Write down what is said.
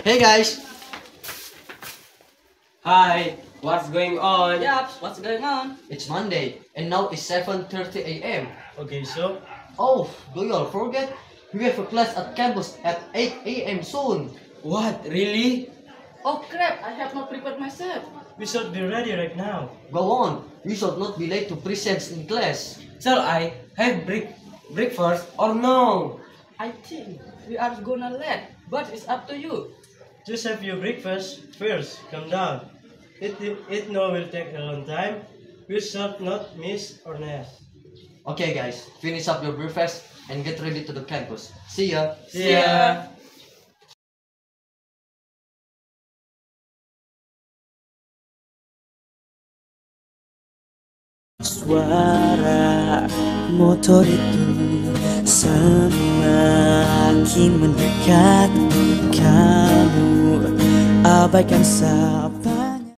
Hey guys! Hi, what's going on? Yaps, what's going on? It's Monday and now it's 7:30 a.m. Okay, so Oh, do you all forget? We have a class at campus at 8 a.m. soon. what? Really? Oh crap, I have not prepared myself. We should be ready right now. Go on, we should not be late to present in class. Shall I have breakfast or no? I think we are gonna late, but it's up to you. Just have your breakfast first. Calm down. It no will take a long time. We should not miss our nest. Okay guys, finish up your breakfast and get ready to the campus. See ya! See ya. Suara motor itu semakin mendekat. Kamu abaikan sapa